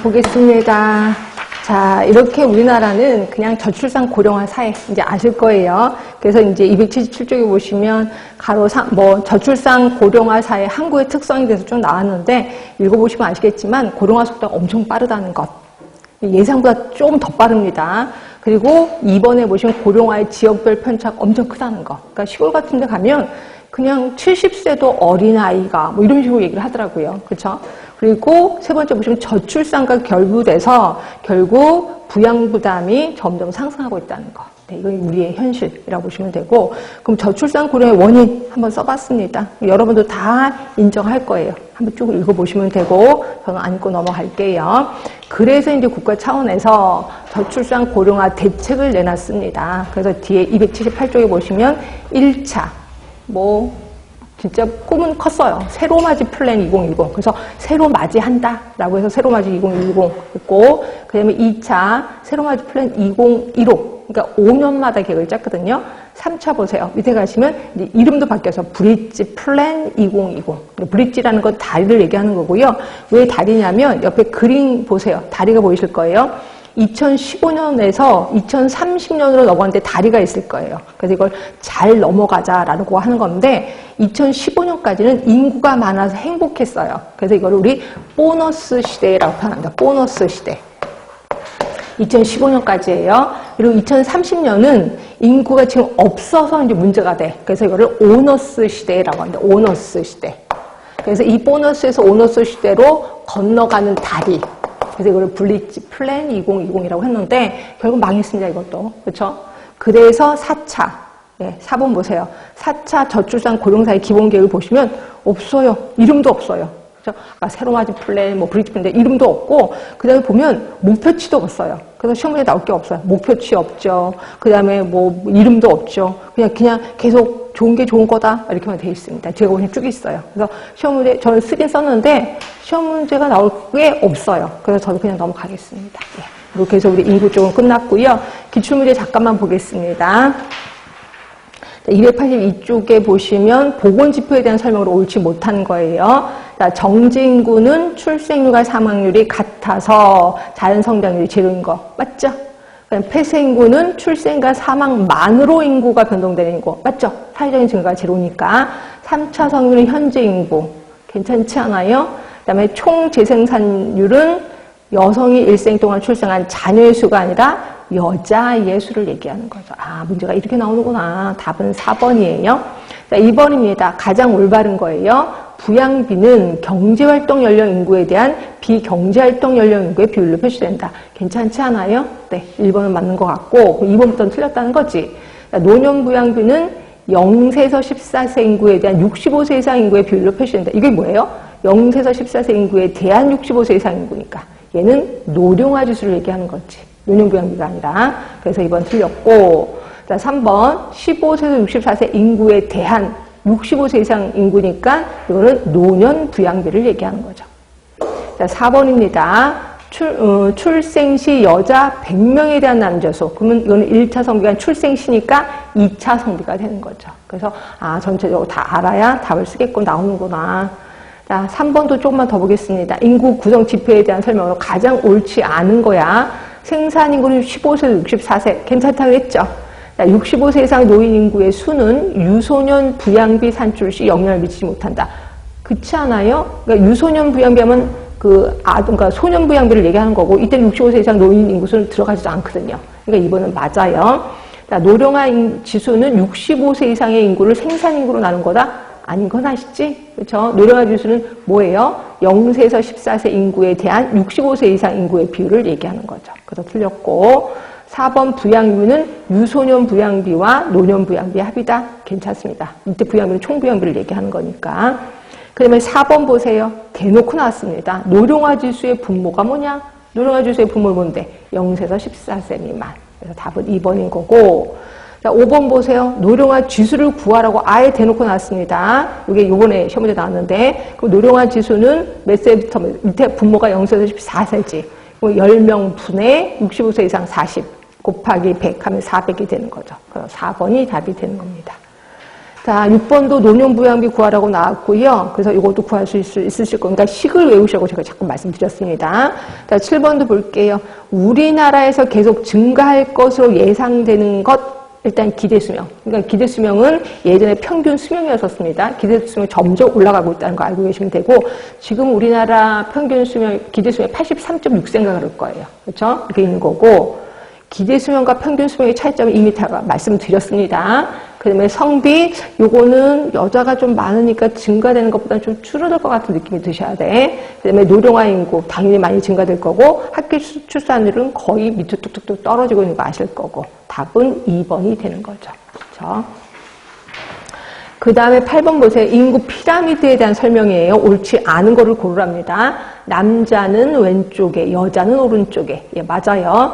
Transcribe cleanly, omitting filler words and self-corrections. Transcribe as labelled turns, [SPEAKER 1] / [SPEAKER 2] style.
[SPEAKER 1] 보겠습니다. 자, 이렇게 우리나라는 그냥 저출산 고령화 사회, 이제 아실 거예요. 그래서 이제 277쪽에 보시면 저출산 고령화 사회 한국의 특성에 대해서 좀 나왔는데, 읽어보시면 아시겠지만, 고령화 속도가 엄청 빠르다는 것. 예상보다 좀 더 빠릅니다. 그리고 2번에 보시면 고령화의 지역별 편차가 엄청 크다는 거. 그러니까 시골 같은 데 가면 그냥 70세도 어린아이가 뭐 이런 식으로 얘기를 하더라고요. 그렇죠? 그리고 세 번째 보시면 저출산과 결부돼서 결국 부양부담이 점점 상승하고 있다는 거. 네, 이건 우리의 현실이라고 보시면 되고, 그럼 저출산 고령의 원인 한번 써봤습니다. 여러분도 다 인정할 거예요. 한번 쭉 읽어보시면 되고, 저는 안 읽고 넘어갈게요. 그래서 이제 국가 차원에서 저출산 고령화 대책을 내놨습니다. 그래서 뒤에 278쪽에 보시면 1차, 진짜 꿈은 컸어요. 새로맞이 플랜 2010. 그래서 새로 맞이한다 라고 해서 새로맞이 2010 있고, 그 다음에 2차 새로맞이 플랜 2015. 그러니까 5년마다 계획을 짰거든요. 3차 보세요. 밑에 가시면 이제 이름도 바뀌어서 브릿지 플랜 2020. 브릿지라는 건 다리를 얘기하는 거고요. 왜 다리냐면 옆에 그림 보세요. 다리가 보이실 거예요. 2015년에서 2030년으로 넘어갔는데 다리가 있을 거예요. 그래서 이걸 잘 넘어가자라고 하는 건데, 2015년까지는 인구가 많아서 행복했어요. 그래서 이걸 우리 보너스 시대라고 표현합니다. 보너스 시대. 2015년까지예요. 그리고 2030년은 인구가 지금 없어서 이제 문제가 돼. 그래서 이거를 오너스 시대라고 합니다. 오너스 시대. 그래서 이 보너스에서 오너스 시대로 건너가는 다리. 그래서 이거를 브릿지 플랜 2020이라고 했는데 결국 망했습니다. 이것도. 그렇죠? 그래서 4차. 4번 보세요. 4차 저출산 고령사회 기본계획을 보시면 없어요. 이름도 없어요. 그렇죠? 아까 새로맞이 플랜, 브릿지 플랜 이름도 없고, 그 다음에 보면 목표치도 없어요. 그래서 시험 문제 나올 게 없어요. 목표치 없죠. 그 다음에 이름도 없죠. 그냥 계속 좋은 게 좋은 거다. 이렇게만 돼 있습니다. 제가 보시면 쭉 있어요. 그래서 시험 문제, 저는 쓰긴 썼는데, 시험 문제가 나올 게 없어요. 그래서 저도 그냥 넘어가겠습니다. 이렇게 해서 우리 인구 쪽은 끝났고요. 기출문제 잠깐만 보겠습니다. 282쪽에 보시면 보건지표에 대한 설명으로 옳지 못한 거예요. 자, 정지인구는 출생률과 사망률이 같아서 자연성장률이 제로인 거 맞죠? 폐쇄인구는 출생과 사망만으로 인구가 변동되는 인구 맞죠? 사회적인 증가가 제로니까. 3차 성률은 현재 인구 괜찮지 않아요? 그 다음에 총 재생산율은 여성이 일생 동안 출생한 자녀의 수가 아니라 여자의 수를 얘기하는 거죠. 문제가 이렇게 나오는구나. 답은 4번이에요. 자, 2번입니다. 가장 올바른 거예요. 부양비는 경제활동 연령 인구에 대한 비경제활동 연령 인구의 비율로 표시된다. 괜찮지 않아요? 네, 1번은 맞는 것 같고 2번부터는 틀렸다는 거지. 자, 노년부양비는 0세에서 14세 인구에 대한 65세 이상 인구의 비율로 표시된다. 이게 뭐예요? 0세에서 14세 인구에 대한 65세 이상 인구니까. 얘는 노령화 지수를 얘기하는 거지. 노년부양비가 아니라. 그래서 2번 틀렸고, 자, 3번 15세에서 64세 인구에 대한 65세 이상 인구니까 이거는 노년부양비를 얘기하는 거죠. 자, 4번입니다. 출생 시 여자 100명에 대한 남자수. 그러면 이거는 1차 성비가 출생 시니까 2차 성비가 되는 거죠. 그래서 전체적으로 다 알아야 답을 쓰게끔 나오는구나. 자, 3번도 조금만 더 보겠습니다. 인구 구성 지표에 대한 설명으로 가장 옳지 않은 거야. 생산인구는 15세에서 64세. 괜찮다고 했죠? 자, 65세 이상 노인 인구의 수는 유소년 부양비 산출 시 영향을 미치지 못한다. 그렇지 않아요? 그러니까 유소년 부양비하면 그러니까 소년 부양비를 얘기하는 거고, 이때 65세 이상 노인 인구 수는 들어가지도 않거든요. 그러니까 2번은 맞아요. 자, 노령화 지수는 65세 이상의 인구를 생산인구로 나눈 거다? 아닌 건 아시지? 그렇죠? 노령화 지수는 뭐예요? 0세에서 14세 인구에 대한 65세 이상 인구의 비율을 얘기하는 거죠. 그래서 틀렸고, 4번 부양비는 유소년 부양비와 노년 부양비 합이다? 괜찮습니다. 이때 부양비는 총 부양비를 얘기하는 거니까. 그 다음에 4번 보세요. 대놓고 나왔습니다. 노령화 지수의 분모가 뭐냐? 노령화 지수의 분모는 뭔데? 0세에서 14세 미만. 그래서 답은 2번인 거고. 자, 5번 보세요. 노령화 지수를 구하라고 아예 대놓고 나왔습니다. 이게 요번에 시험 문제 나왔는데, 그 노령화 지수는 몇 세부터, 밑에 분모가 0세에서 14세지. 10명 분의 65세 이상 40 곱하기 100 하면 400이 되는 거죠. 그래서 4번이 답이 되는 겁니다. 자, 6번도 노년부양비 구하라고 나왔고요. 그래서 이것도 구할 수 있으실 거니까 그러니까 식을 외우시라고 제가 자꾸 말씀드렸습니다. 자, 7번도 볼게요. 우리나라에서 계속 증가할 것으로 예상되는 것, 일단 기대수명. 그러니까 기대수명은 예전에 평균 수명이었었습니다. 기대수명이 점점 올라가고 있다는 거 알고 계시면 되고, 지금 우리나라 평균 수명, 기대수명이 83.6세인가 그럴 거예요. 그렇죠? 그게 있는 거고, 기대수명과 평균 수명의 차이점을 이미 다 말씀드렸습니다. 그 다음에 성비, 요거는 여자가 좀 많으니까 증가되는 것보다는 좀 줄어들 것 같은 느낌이 드셔야 돼. 그 다음에 노령화 인구, 당연히 많이 증가될 거고, 학교 출산율은 거의 밑으로 뚝뚝뚝 떨어지고 있는 거 아실 거고, 답은 2번이 되는 거죠. 그렇죠? 그 다음에 8번 보세요. 인구 피라미드에 대한 설명이에요. 옳지 않은 거를 고르랍니다. 남자는 왼쪽에, 여자는 오른쪽에. 예, 맞아요.